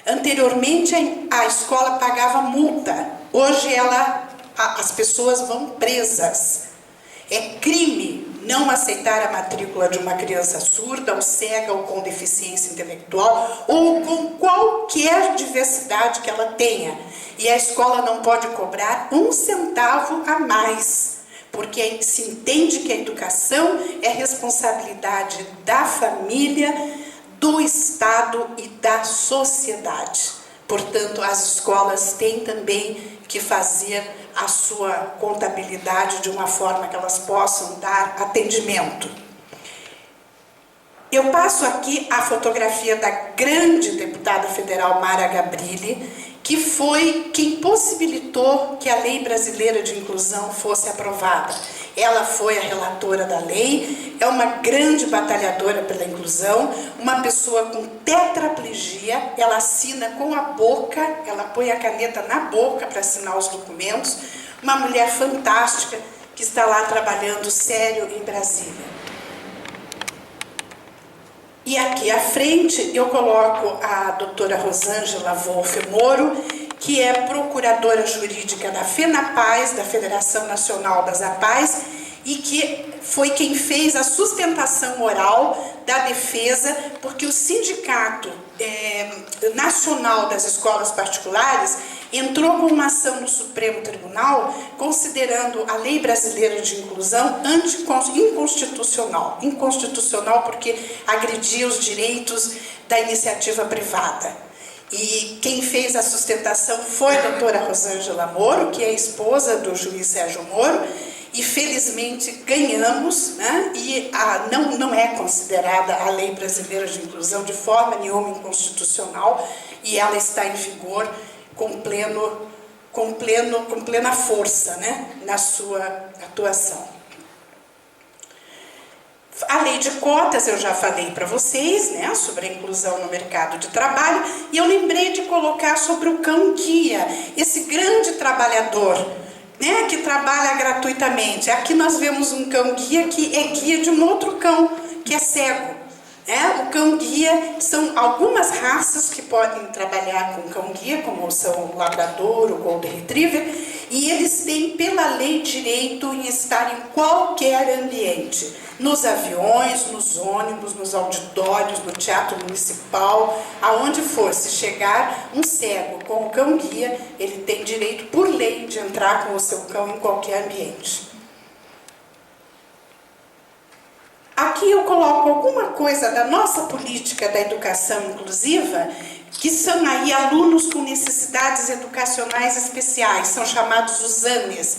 Anteriormente, a escola pagava multa. Hoje, as pessoas vão presas. É crime não aceitar a matrícula de uma criança surda, ou cega, ou com deficiência intelectual, ou com qualquer diversidade que ela tenha. E a escola não pode cobrar um centavo a mais, porque se entende que a educação é responsabilidade da família, do Estado e da sociedade. Portanto, as escolas têm também que fazer a sua contabilidade de uma forma que elas possam dar atendimento. Eu passo aqui a fotografia da grande deputada federal Mara Gabrilli, que foi quem possibilitou que a Lei Brasileira de Inclusão fosse aprovada. Ela foi a relatora da lei, é uma grande batalhadora pela inclusão, uma pessoa com tetraplegia, ela assina com a boca, ela põe a caneta na boca para assinar os documentos, uma mulher fantástica que está lá trabalhando sério em Brasília. E aqui à frente eu coloco a doutora Rosângela Wolff Moro, que é procuradora jurídica da FENAPAZ, da Federação Nacional das APAES, e que foi quem fez a sustentação oral da defesa, porque o Sindicato Nacional das Escolas Particulares entrou com uma ação no Supremo Tribunal, considerando a Lei Brasileira de Inclusão inconstitucional. Inconstitucional porque agredia os direitos da iniciativa privada. E quem fez a sustentação foi a doutora Rosângela Moro, que é esposa do juiz Sérgio Moro, e felizmente ganhamos, né? E não é considerada a Lei Brasileira de Inclusão de forma nenhuma inconstitucional, e ela está em vigor com plena força, né? Na sua atuação. A lei de cotas eu já falei para vocês, né, sobre a inclusão no mercado de trabalho, e eu lembrei de colocar sobre o cão-guia, esse grande trabalhador, né, que trabalha gratuitamente. Aqui nós vemos um cão-guia que é guia de um outro cão, que é cego. O cão-guia são algumas raças que podem trabalhar com cão-guia, como são o labrador, o golden retriever, e eles têm, pela lei, direito em estar em qualquer ambiente. Nos aviões, nos ônibus, nos auditórios, no teatro municipal, aonde for. Se chegar um cego com o cão-guia, ele tem direito, por lei, de entrar com o seu cão em qualquer ambiente. Aqui eu coloco alguma coisa da nossa política da educação inclusiva, que são aí alunos com necessidades educacionais especiais, são chamados os ANES.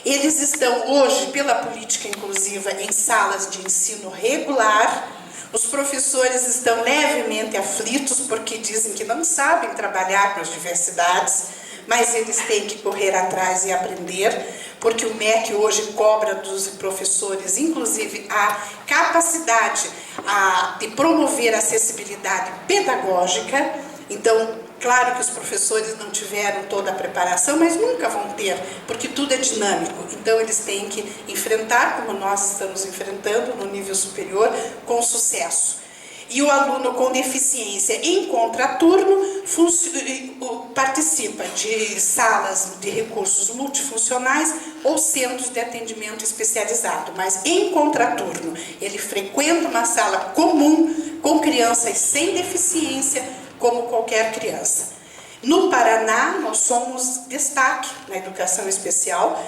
Eles estão hoje, pela política inclusiva, em salas de ensino regular, Os professores estão levemente aflitos porque dizem que não sabem trabalhar com as diversidades, mas eles têm que correr atrás e aprender, porque o MEC hoje cobra dos professores, inclusive, a capacidade de promover a acessibilidade pedagógica. Então, claro que os professores não tiveram toda a preparação, mas nunca vão ter, porque tudo é dinâmico. Então, eles têm que enfrentar, como nós estamos enfrentando no nível superior, com sucesso. E o aluno com deficiência em contraturno participa de salas de recursos multifuncionais ou centros de atendimento especializado, mas em contraturno ele frequenta uma sala comum com crianças sem deficiência, como qualquer criança. No Paraná, nós somos destaque na educação especial.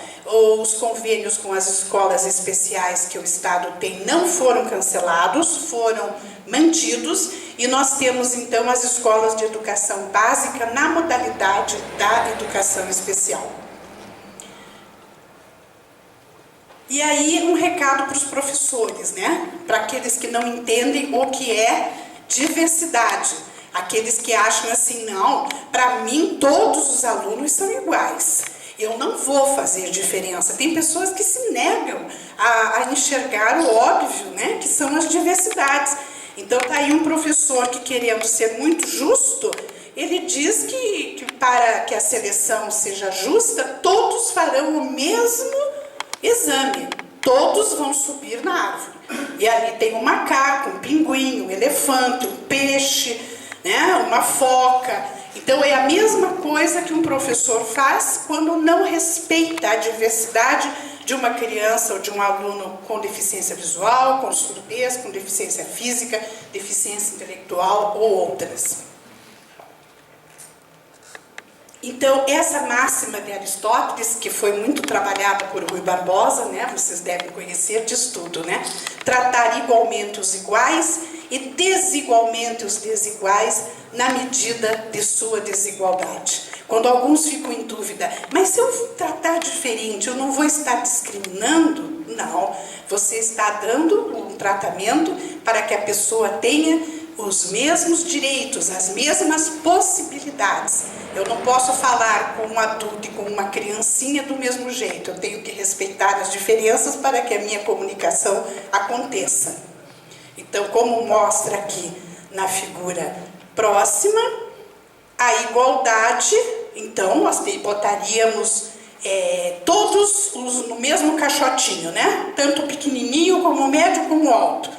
Os convênios com as escolas especiais que o Estado tem não foram cancelados, foram mantidos, e nós temos, então, as escolas de educação básica na modalidade da educação especial. E aí, um recado para os professores, né? Para aqueles que não entendem o que é diversidade. Aqueles que acham assim, não, para mim todos os alunos são iguais. Eu não vou fazer diferença. Tem pessoas que se negam a enxergar o óbvio, né? Que são as diversidades. Então está aí um professor que, querendo ser muito justo, ele diz que para que a seleção seja justa, todos farão o mesmo exame. Todos vão subir na árvore. E ali tem um macaco, um pinguim, um elefante, um peixe, né, uma foca. Então é a mesma coisa que um professor faz quando não respeita a diversidade de uma criança ou de um aluno com deficiência visual, com surdez, com deficiência física, deficiência intelectual ou outras. Então, essa máxima de Aristóteles, que foi muito trabalhada por Rui Barbosa, né, vocês devem conhecer, diz tudo, né? Tratar igualmente os iguais e desigualmente os desiguais na medida de sua desigualdade. Quando alguns ficam em dúvida, mas se eu tratar diferente, eu não vou estar discriminando? Não, você está dando um tratamento para que a pessoa tenha os mesmos direitos, as mesmas possibilidades. Eu não posso falar com um adulto e com uma criancinha do mesmo jeito. Eu tenho que respeitar as diferenças para que a minha comunicação aconteça. Então, como mostra aqui na figura próxima, a igualdade, então nós botaríamos todos no mesmo caixotinho, né? Tanto o pequenininho como o médio como o alto.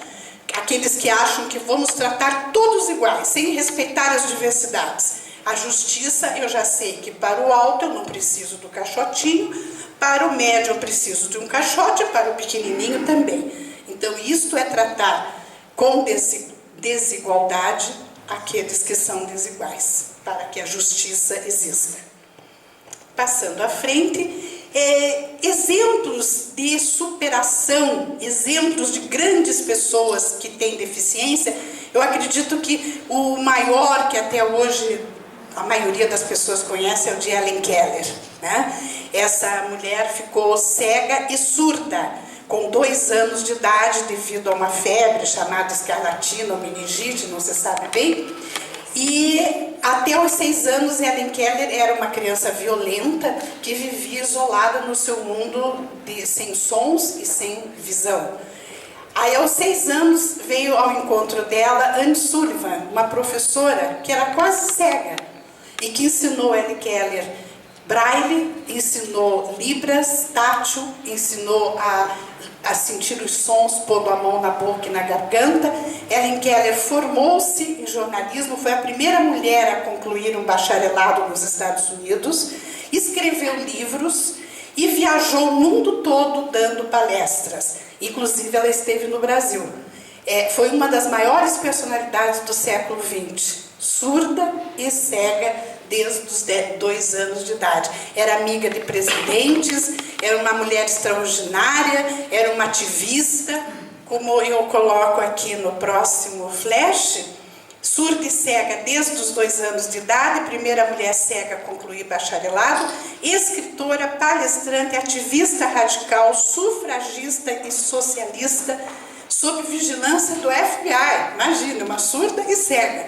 Aqueles que acham que vamos tratar todos iguais, sem respeitar as diversidades. A justiça, eu já sei que para o alto eu não preciso do caixotinho, para o médio eu preciso de um caixote, para o pequenininho também. Então, isto é tratar com desigualdade aqueles que são desiguais, para que a justiça exista. Passando à frente, exemplos de superação, exemplos de grandes pessoas que têm deficiência. Eu acredito que o maior, que até hoje a maioria das pessoas conhece, é o de Helen Keller, né? Essa mulher ficou cega e surda com 2 anos de idade devido a uma febre chamada escarlatina ou meningite, não se sabe bem. E até os 6 anos, Helen Keller era uma criança violenta que vivia isolada no seu mundo sem sons e sem visão. Aí, aos 6 anos, veio ao encontro dela Anne Sullivan, uma professora que era quase cega e que ensinou Helen Keller braille, ensinou libras, tátil, ensinou a sentir os sons, pondo a mão na boca e na garganta. Helen Keller formou-se em jornalismo, foi a primeira mulher a concluir um bacharelado nos Estados Unidos, escreveu livros e viajou o mundo todo dando palestras. Inclusive, ela esteve no Brasil. Foi uma das maiores personalidades do século XX, surda e cega desde os 2 anos de idade. Era amiga de presidentes, era uma mulher extraordinária, era uma ativista, como eu coloco aqui no próximo flash, surda e cega desde os 2 anos de idade, primeira mulher cega a concluir bacharelado, escritora, palestrante, ativista radical, sufragista e socialista, sob vigilância do FBI. Imagina, uma surda e cega.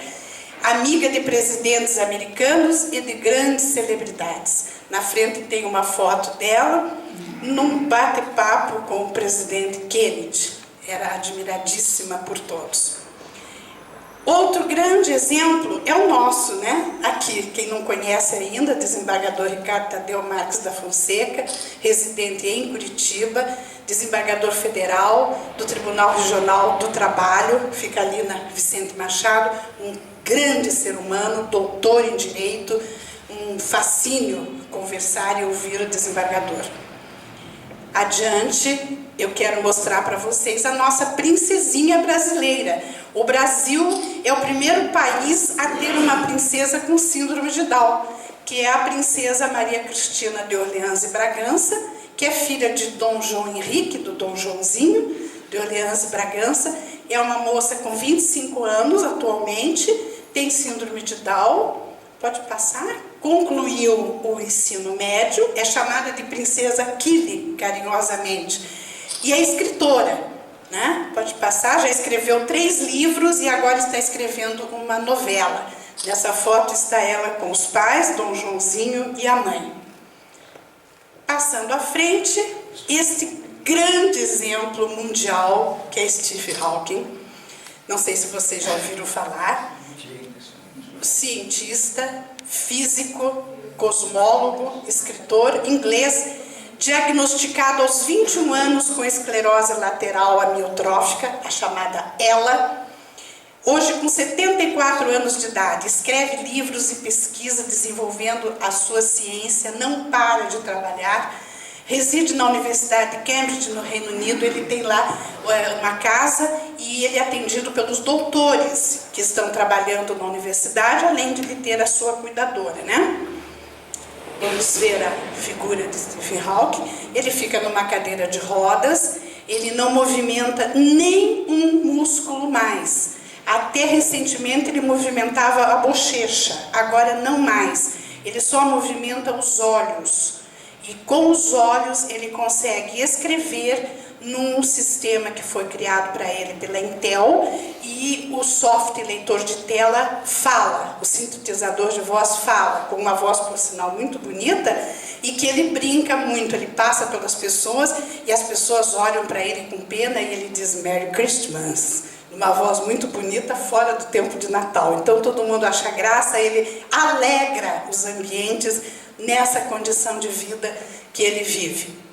Amiga de presidentes americanos e de grandes celebridades. Na frente tem uma foto dela, num bate-papo com o presidente Kennedy. Era admiradíssima por todos. Outro grande exemplo é o nosso, né? Aqui, quem não conhece ainda, desembargador Ricardo Tadeu Marques da Fonseca, residente em Curitiba, desembargador federal do Tribunal Regional do Trabalho, fica ali na Vicente Machado, um grande ser humano, doutor em Direito, um fascínio conversar e ouvir o desembargador. Adiante, eu quero mostrar para vocês a nossa princesinha brasileira. O Brasil é o primeiro país a ter uma princesa com síndrome de Down, que é a princesa Maria Cristina de Orleans e Bragança, que é filha de Dom João Henrique, do Dom Joãozinho, de Orleans e Bragança. É uma moça com 25 anos atualmente, tem síndrome de Down, pode passar, concluiu o ensino médio, é chamada de Princesa Kili, carinhosamente, e é escritora, né? Pode passar, já escreveu 3 livros e agora está escrevendo uma novela. Nessa foto está ela com os pais, Dom Joãozinho e a mãe. Passando à frente, este grande exemplo mundial, que é Stephen Hawking. Não sei se vocês já ouviram falar. Cientista, físico, cosmólogo, escritor inglês, diagnosticado aos 21 anos com esclerose lateral amiotrófica, a chamada ELA. Hoje, com 74 anos de idade, escreve livros e pesquisa desenvolvendo a sua ciência, não para de trabalhar. Reside na Universidade de Cambridge, no Reino Unido. Ele tem lá uma casa e ele é atendido pelos doutores que estão trabalhando na universidade, além de ele ter a sua cuidadora, né? Vamos ver a figura de Stephen Hawking. Ele fica numa cadeira de rodas, ele não movimenta nem um músculo mais. Até recentemente ele movimentava a bochecha, agora não mais. Ele só movimenta os olhos. E com os olhos ele consegue escrever num sistema que foi criado para ele pela Intel, e o software leitor de tela fala, o sintetizador de voz fala, com uma voz, por sinal, muito bonita, e que ele brinca muito, ele passa pelas pessoas e as pessoas olham para ele com pena e ele diz Merry Christmas, uma voz muito bonita fora do tempo de Natal. Então todo mundo acha graça, ele alegra os ambientes nessa condição de vida que ele vive.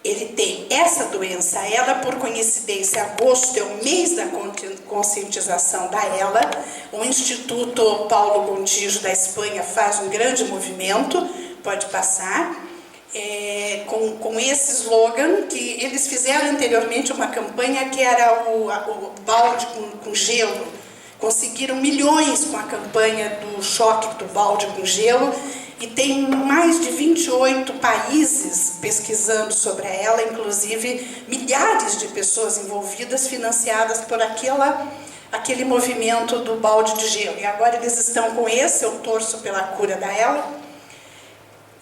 Ele tem essa doença, ela, por coincidência, agosto é o mês da conscientização da ELA. O Instituto Paulo Gontijo da Espanha faz um grande movimento, pode passar, com esse slogan, que eles fizeram anteriormente uma campanha que era o balde com gelo. Conseguiram milhões com a campanha do choque do balde com gelo, e tem mais de 28 países pesquisando sobre ela, inclusive milhares de pessoas envolvidas, financiadas por aquele movimento do balde de gelo. E agora eles estão com esse, eu torço pela cura da ela.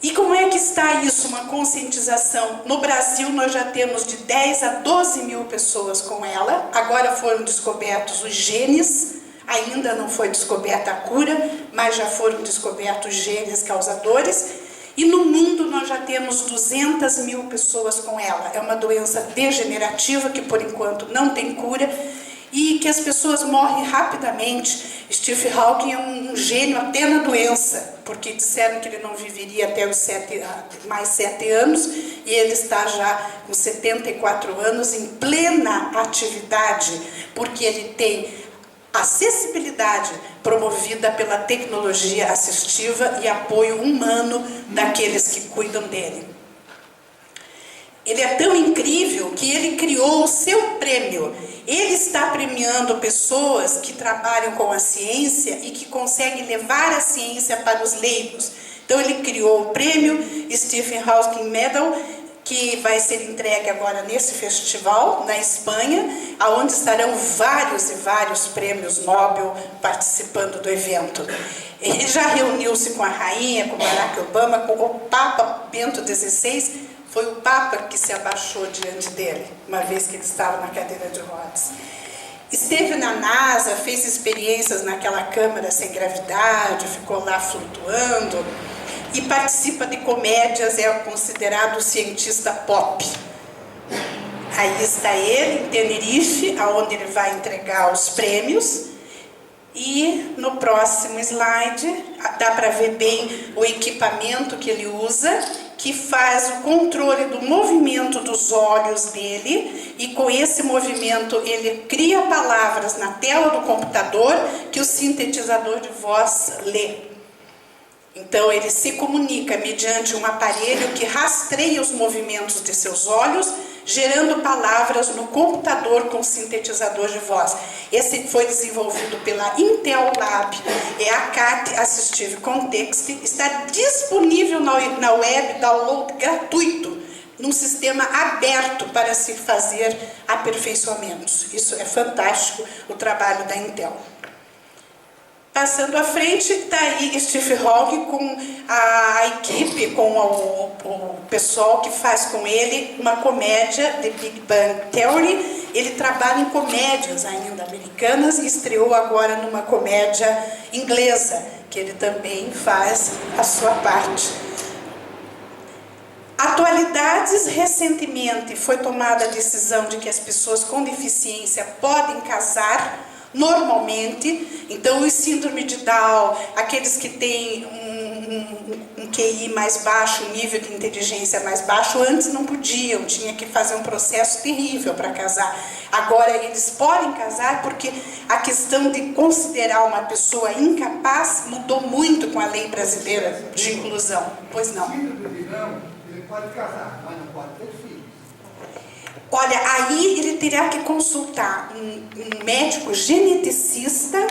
E como é que está isso, uma conscientização? No Brasil nós já temos de 10 a 12 mil pessoas com ela, agora foram descobertos os genes. Ainda não foi descoberta a cura, mas já foram descobertos genes causadores. E no mundo nós já temos 200 mil pessoas com ela. É uma doença degenerativa que por enquanto não tem cura e que as pessoas morrem rapidamente. Stephen Hawking é um gênio até na doença, porque disseram que ele não viveria até os mais 7 anos, e ele está já com 74 anos em plena atividade, porque ele tem acessibilidade promovida pela tecnologia assistiva e apoio humano daqueles que cuidam dele. Ele é tão incrível que ele criou o seu prêmio. Ele está premiando pessoas que trabalham com a ciência e que conseguem levar a ciência para os leigos. Então ele criou o prêmio Stephen Hawking Medal, que vai ser entregue agora nesse festival, na Espanha, onde estarão vários e vários prêmios Nobel participando do evento. Ele já reuniu-se com a rainha, com Barack Obama, com o Papa Bento XVI, Foi o Papa que se abaixou diante dele, uma vez que ele estava na cadeira de rodas. Esteve na NASA, fez experiências naquela câmara sem gravidade, ficou lá flutuando e participa de comédias, é considerado o cientista pop. Aí está ele, em Tenerife, onde ele vai entregar os prêmios. E no próximo slide, dá para ver bem o equipamento que ele usa, que faz o controle do movimento dos olhos dele, e com esse movimento ele cria palavras na tela do computador que o sintetizador de voz lê. Então ele se comunica mediante um aparelho que rastreia os movimentos de seus olhos, gerando palavras no computador com sintetizador de voz. Esse foi desenvolvido pela Intel Lab, é a CAT Assistive Context, está disponível na web, download gratuito, num sistema aberto para se fazer aperfeiçoamentos. Isso é fantástico, o trabalho da Intel. Passando à frente, está aí Steve Hawking com a equipe, com o pessoal que faz com ele uma comédia de Big Bang Theory. Ele trabalha em comédias ainda americanas e estreou agora numa comédia inglesa, que ele também faz a sua parte. Atualidades, recentemente foi tomada a decisão de que as pessoas com deficiência podem casar normalmente. Então, o síndrome de Down, aqueles que têm um QI mais baixo, um nível de inteligência mais baixo, antes não podiam, tinha que fazer um processo terrível para casar. Agora eles podem casar porque a questão de considerar uma pessoa incapaz mudou muito com a lei brasileira de inclusão. Pois não. Síndrome de Down, ele pode casar, mas não pode ter filhos. Olha, aí ele terá que consultar um médico geneticista,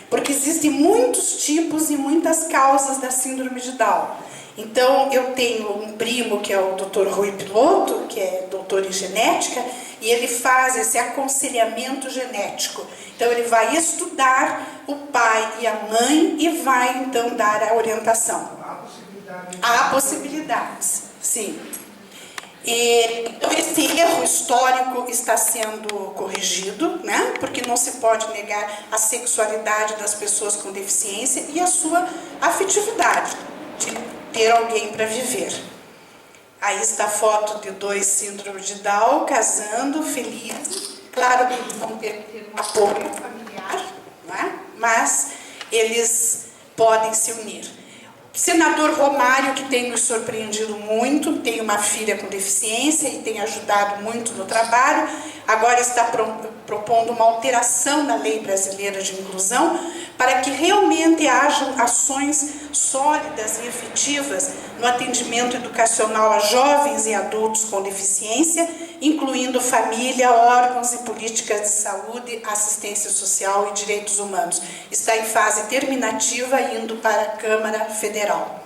porque existem muitos tipos e muitas causas da síndrome de Down. Então, eu tenho um primo que é o Dr. Rui Piloto, que é doutor em genética, e ele faz esse aconselhamento genético. Então, ele vai estudar o pai e a mãe e vai, então, dar a orientação. Há possibilidades, sim. Então, esse erro histórico está sendo corrigido, né? Porque não se pode negar a sexualidade das pessoas com deficiência e a sua afetividade de ter alguém para viver. Aí está a foto de dois síndromes de Down casando, felizes. Claro que eles vão ter um apoio familiar, né? Mas eles podem se unir. Senador Romário, que tem nos surpreendido muito, tem uma filha com deficiência e tem ajudado muito no trabalho, agora está propondo uma alteração na lei brasileira de inclusão para que realmente hajam ações sólidas e efetivas no atendimento educacional a jovens e adultos com deficiência, incluindo família, órgãos e políticas de saúde, assistência social e direitos humanos. Está em fase terminativa, indo para a Câmara Federal.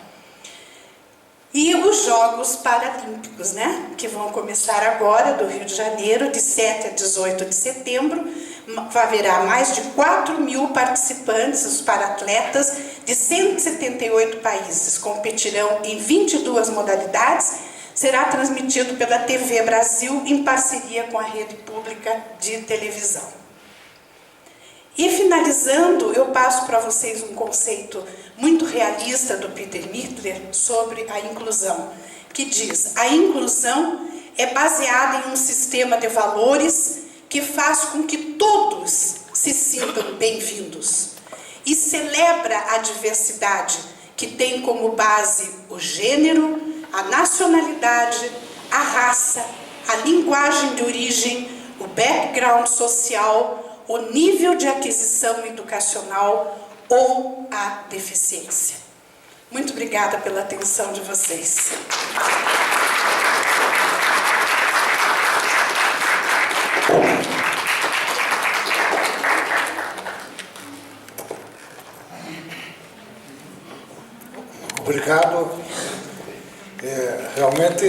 E os Jogos Paralímpicos, né, que vão começar agora, do Rio de Janeiro, de 7 a 18 de setembro, haverá mais de 4.000 participantes, os paratletas, de 178 países, competirão em 22 modalidades, será transmitido pela TV Brasil, em parceria com a rede pública de televisão. E finalizando, eu passo para vocês um conceito muito realista do Peter Mittler sobre a inclusão, que diz: a inclusão é baseada em um sistema de valores que faz com que todos se sintam bem-vindos e celebra a diversidade, que tem como base o gênero, a nacionalidade, a raça, a linguagem de origem, o background social, o nível de aquisição educacional ou a deficiência. Muito obrigada pela atenção de vocês. Obrigado. Realmente